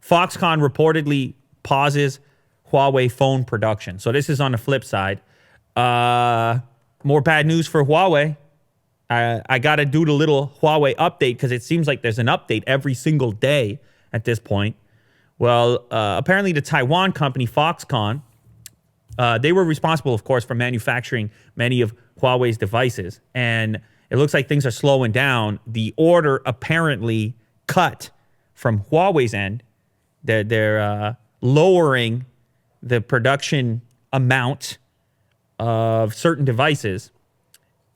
Foxconn reportedly pauses Huawei phone production. So this is on the flip side. More bad news for Huawei. I got to do the little Huawei update because it seems like there's an update every single day at this point. Well, apparently the Taiwan company Foxconn, they were responsible, of course, for manufacturing many of Huawei's devices. And it looks like things are slowing down. The order apparently cut from Huawei's end. They're lowering the production amount of certain devices.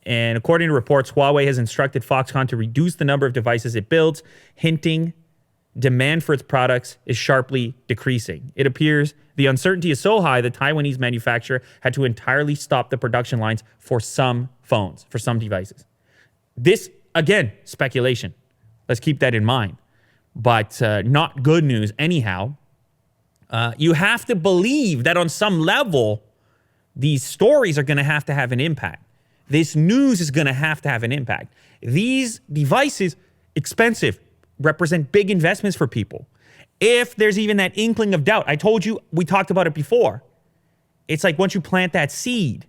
And according to reports, Huawei has instructed Foxconn to reduce the number of devices it builds, hinting demand for its products is sharply decreasing. It appears the uncertainty is so high that Taiwanese manufacturer had to entirely stop the production lines for some phones, for some devices. This, again, speculation. Let's keep that in mind. But not good news anyhow. You have to believe that on some level, these stories are going to have an impact. This news is going to have an impact. These devices, expensive, represent big investments for people. If there's even that inkling of doubt, I told you, we talked about it before. It's like once you plant that seed,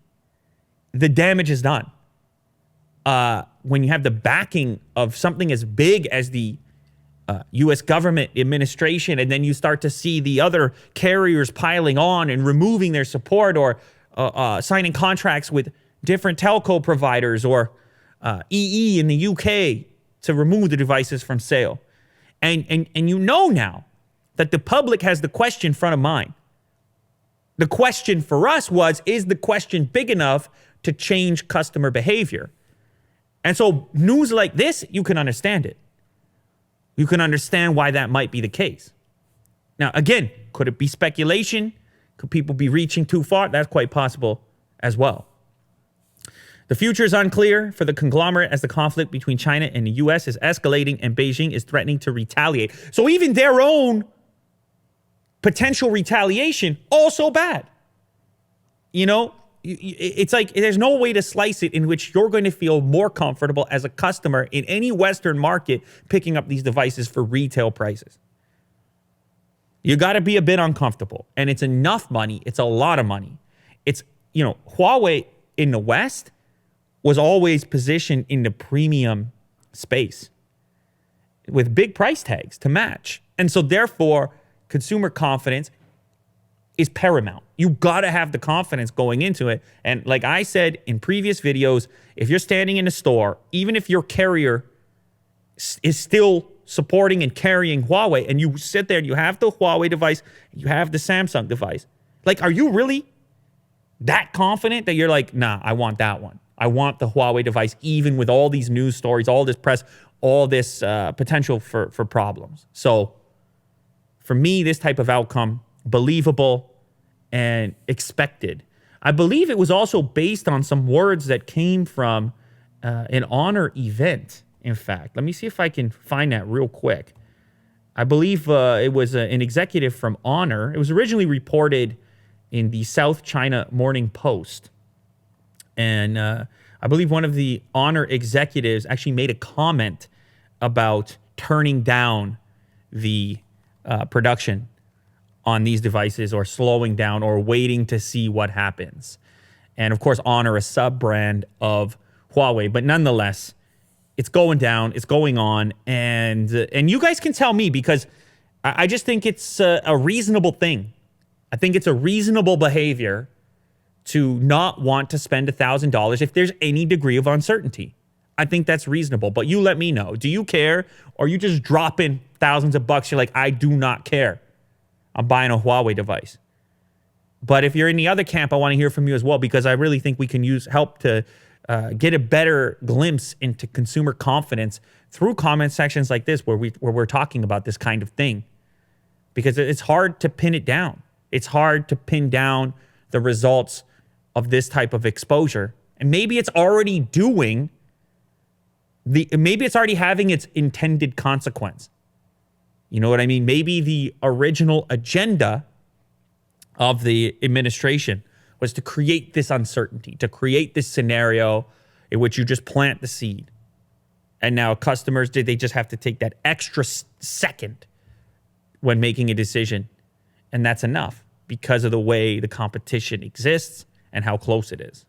the damage is done. When you have the backing of something as big as the U.S. government administration, and then you start to see the other carriers piling on and removing their support or signing contracts with different telco providers or EE in the UK to remove the devices from sale. And you know now that the public has the question front of mind. The question for us was, is the question big enough to change customer behavior? And so news like this, you can understand it. You can understand why that might be the case. Now, again, could it be speculation? Could people be reaching too far? That's quite possible as well. The future is unclear for the conglomerate as the conflict between China and the U.S. is escalating and Beijing is threatening to retaliate. So even their own potential retaliation, also bad. You know, it's like there's no way to slice it in which you're going to feel more comfortable as a customer in any Western market picking up these devices for retail prices. You got to be a bit uncomfortable. And it's enough money. It's a lot of money. It's, you know, Huawei in the West was always positioned in the premium space with big price tags to match. And so therefore, consumer confidence is paramount. You got to have the confidence going into it. And like I said in previous videos, if you're standing in a store, even if your carrier is still supporting and carrying Huawei, and you sit there and you have the Huawei device, you have the Samsung device, like, are you really that confident that you're like, nah, I want that one? I want the Huawei device, even with all these news stories, all this press, all this potential for problems. So for me, this type of outcome, believable and expected. I believe it was also based on some words that came from an Honor event, in fact. Let me see if I can find that real quick. I believe it was an executive from Honor. It was originally reported in the South China Morning Post. And I believe one of the Honor executives actually made a comment about turning down the production on these devices or slowing down or waiting to see what happens. And of course, Honor, a sub-brand of Huawei. But nonetheless, it's going down, it's going on. And you guys can tell me, because I just think it's a reasonable thing. I think it's a reasonable behavior to not want to spend $1,000 if there's any degree of uncertainty. I think that's reasonable. But you let me know. Do you care? Or you just dropping thousands of bucks? You're like, I do not care. I'm buying a Huawei device. But if you're in the other camp, I want to hear from you as well, because I really think we can use help to get a better glimpse into consumer confidence through comment sections like this, where we're talking about this kind of thing. Because it's hard to pin it down. It's hard to pin down the results of this type of exposure. And maybe it's already maybe it's already having its intended consequence. You know what I mean? Maybe the original agenda of the administration was to create this uncertainty, to create this scenario in which you just plant the seed. And now customers, they just have to take that extra second when making a decision. And that's enough because of the way the competition exists and how close it is.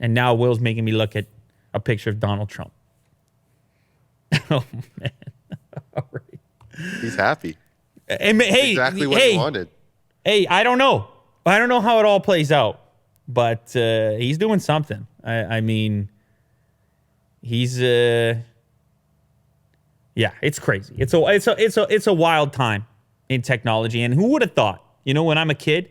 And now Will's making me look at a picture of Donald Trump. Oh, man. All right. He's happy. Hey, exactly what he wanted. Hey, I don't know. I don't know how it all plays out, but he's doing something. I mean, he's yeah, it's crazy. It's a wild time in technology. And who would have thought? You know, when I'm a kid,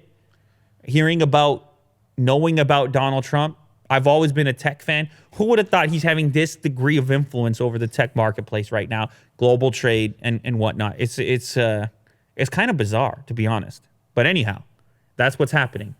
knowing about Donald Trump, I've always been a tech fan. Who would have thought he's having this degree of influence over the tech marketplace right now, global trade and whatnot? It's kind of bizarre, to be honest. But anyhow, that's what's happening.